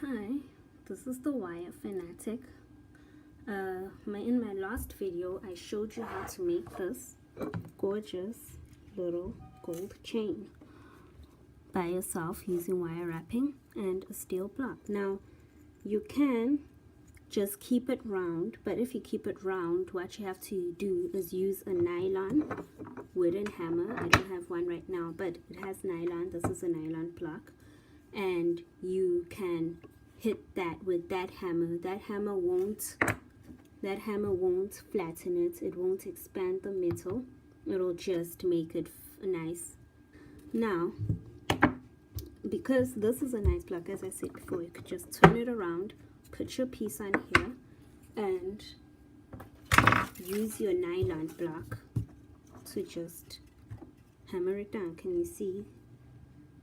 Hi, this is the wire Fanatic. In my last video, I showed you how to make this gorgeous little gold chain by yourself using wire wrapping and a steel block. Now, you can just keep it round, but if you keep it round, what you have to do is use a nylon wooden hammer. I don't have one right now, but it has nylon. This is a nylon block, and you can hit that with that hammer. That hammer won't flatten it. It won't expand the metal. It'll just make it nice. Now, because this is a nice block, as I said before, you could just turn it around, put your piece on here, and use your nylon block to just hammer it down. Can you see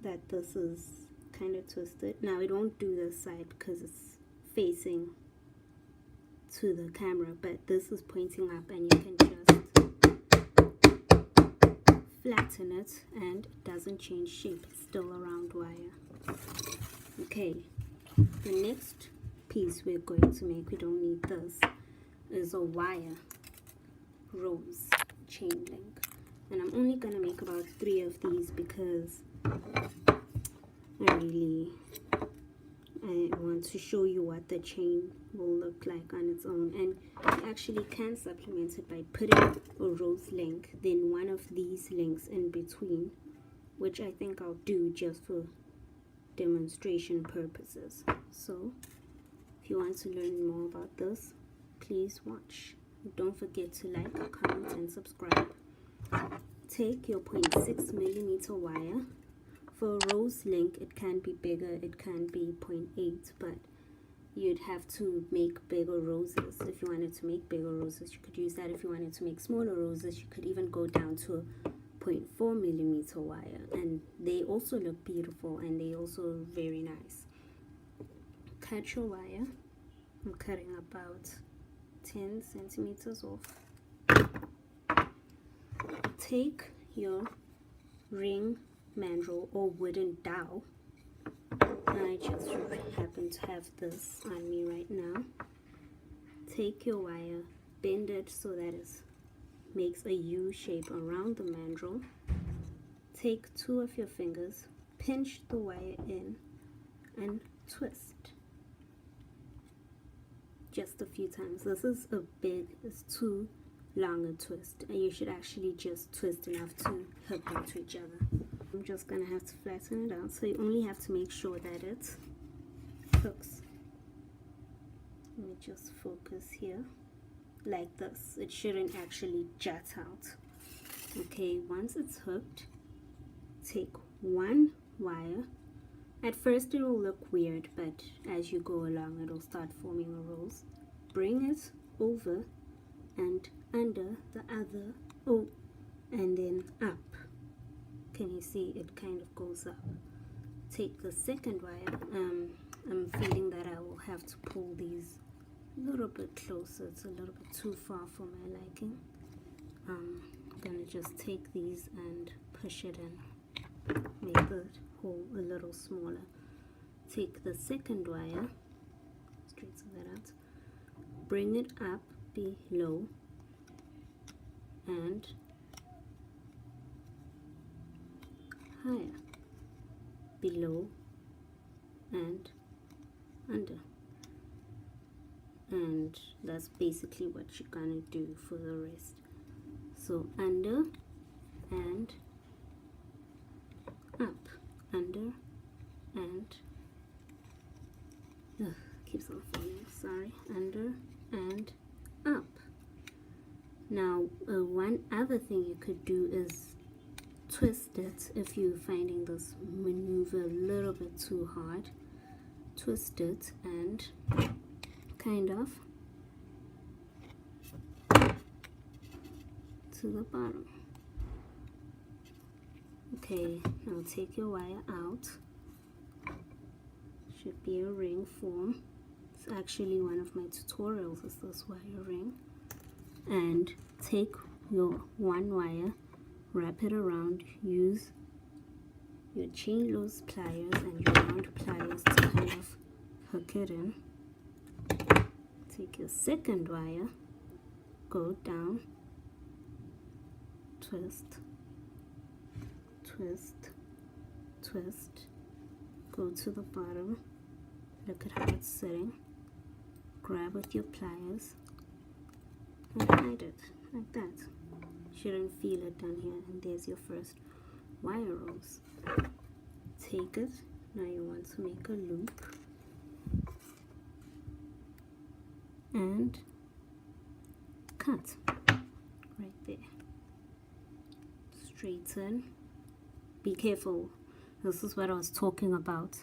that this is kind of twisted? Now it won't do this side because it's facing to the camera, but this is pointing up, and you can just flatten it and it doesn't change shape. It's still a round wire. Okay, the next piece we're going to make, we don't need this, is a wire rose chain link, and I'm only gonna make about 3 of these because I want to show you what the chain will look like on its own. And you actually can supplement it by putting a rose link, then one of these links in between, which I think I'll do just for demonstration purposes. So if you want to learn more about this, please watch. Don't forget to like, comment, and subscribe. Take your 0.6mm wire. For a rose link, it can be bigger, it can be 0.8, but you'd have to make bigger roses. If you wanted to make bigger roses, you could use that. If you wanted to make smaller roses, you could even go down to a 0.4mm wire, and they also look beautiful and they also very nice. Cut your wire. I'm cutting about 10 centimeters off. Take your ring mandrel or wooden dowel. I just happen to have this on me right now. Take your wire, bend it so that it makes a U shape around the mandrel. Take 2 of your fingers, pinch the wire in, and twist just a few times. This is it's too long a twist, and you should actually just twist enough to hook them to each other. I'm just gonna have to flatten it out, so you only have to make sure that it hooks. Let me just focus here, like this. It shouldn't actually jut out. Okay, once it's hooked, take one wire. At first it will look weird, but as you go along it'll start forming a rose. Bring it over and under the other, and then up. Can you see it kind of goes up? Take the second wire. I'm feeling that I will have to pull these a little bit closer. It's a little bit too far for my liking. I'm gonna just take these and push it in, make the hole a little smaller. Take the second wire, straighten that out, bring it up below, and higher, below and under, and that's basically what you're gonna do for the rest. So under and up, under and keeps on falling, sorry, under and up. Now one other thing you could do is twist it. If you're finding this maneuver a little bit too hard, twist it and kind of to the bottom. Okay, now take your wire out. Should be a ring form. It's actually one of my tutorials, is this wire ring. And take your one wire, wrap it around, use your chain loose pliers and your round pliers to kind of hook it in. Take your second wire, go down, twist, twist, twist, go to the bottom, look at how it's sitting, grab with your pliers and hide it like that. Shouldn't feel it down here, and there's your first wire rose. Take it, now you want to make a loop and cut right there. Straighten. Be careful, this is what I was talking about,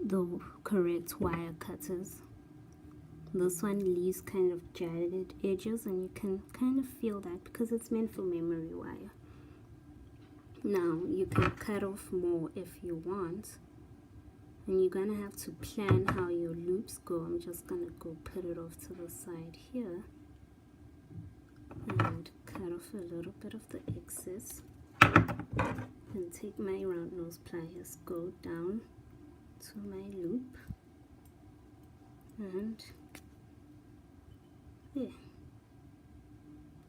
the correct wire cutters. This one leaves kind of jagged edges, and you can kind of feel that because it's meant for memory wire. Now you can cut off more if you want, and you're gonna have to plan how your loops go. I'm just gonna go put it off to the side here and cut off a little bit of the excess, and take my round nose pliers, go down to my loop and there.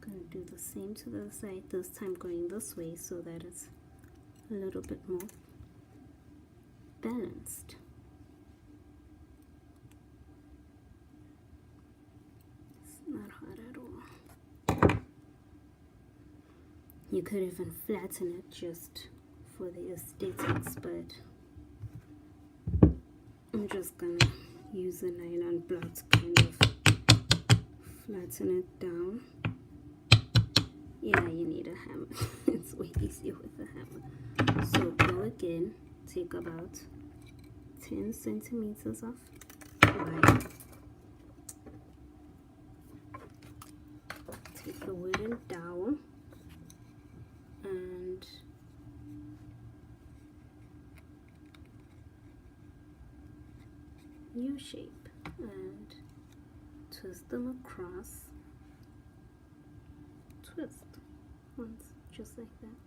Gonna do the same to the other side, this time going this way so that it's a little bit more balanced. It's not hard at all. You could even flatten it just for the aesthetics, but I'm just gonna use a nylon block to kind of flatten it down. Yeah, you need a hammer. It's way easier with a hammer. So go again, take about 10 centimeters of wire. Take a wooden dowel and U-shape and twist them across. Twist once, just like that,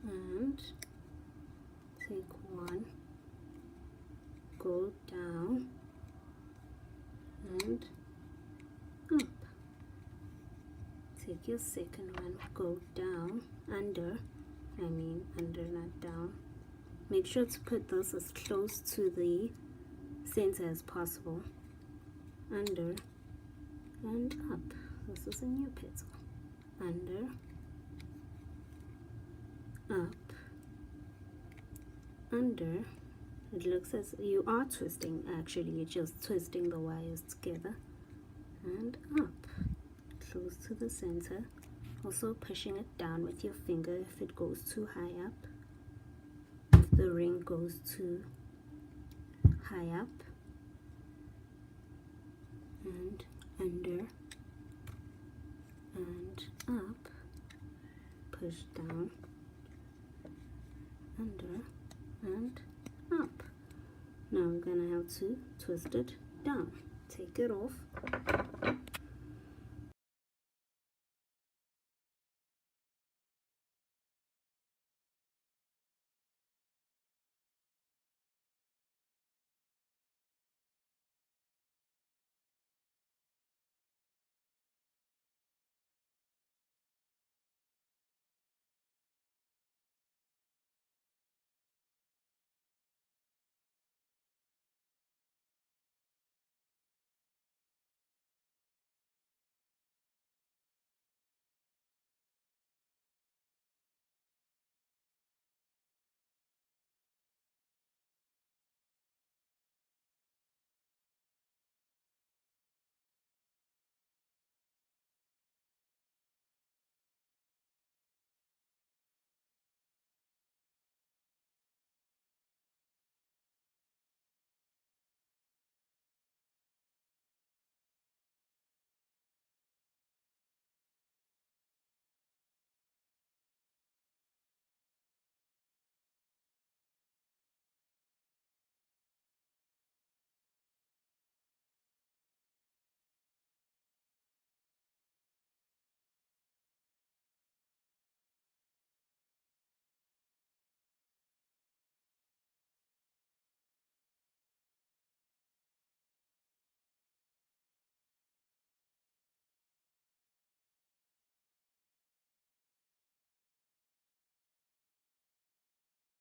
and take one, go down and up. Take your second one, go down, under, not down. Make sure to put this as close to the center as possible. Under and up. This is a new petal. Under, up, under. It looks as you are twisting, actually you're just twisting the wires together, and up, close to the center. Also pushing it down with your finger if it goes too high up, if the ring goes too high up, and under and up, push down, under and up. Now I'm gonna have to twist it down. Take it off.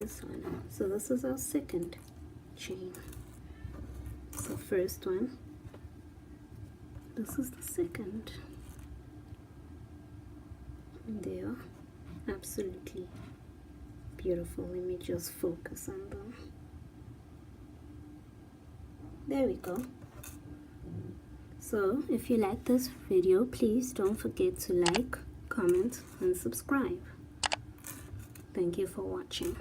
this one. So this is our second chain. So first one, this is the second. And they are absolutely beautiful. Let me just focus on them. There we go. So if you like this video, please don't forget to like, comment and subscribe. Thank you for watching.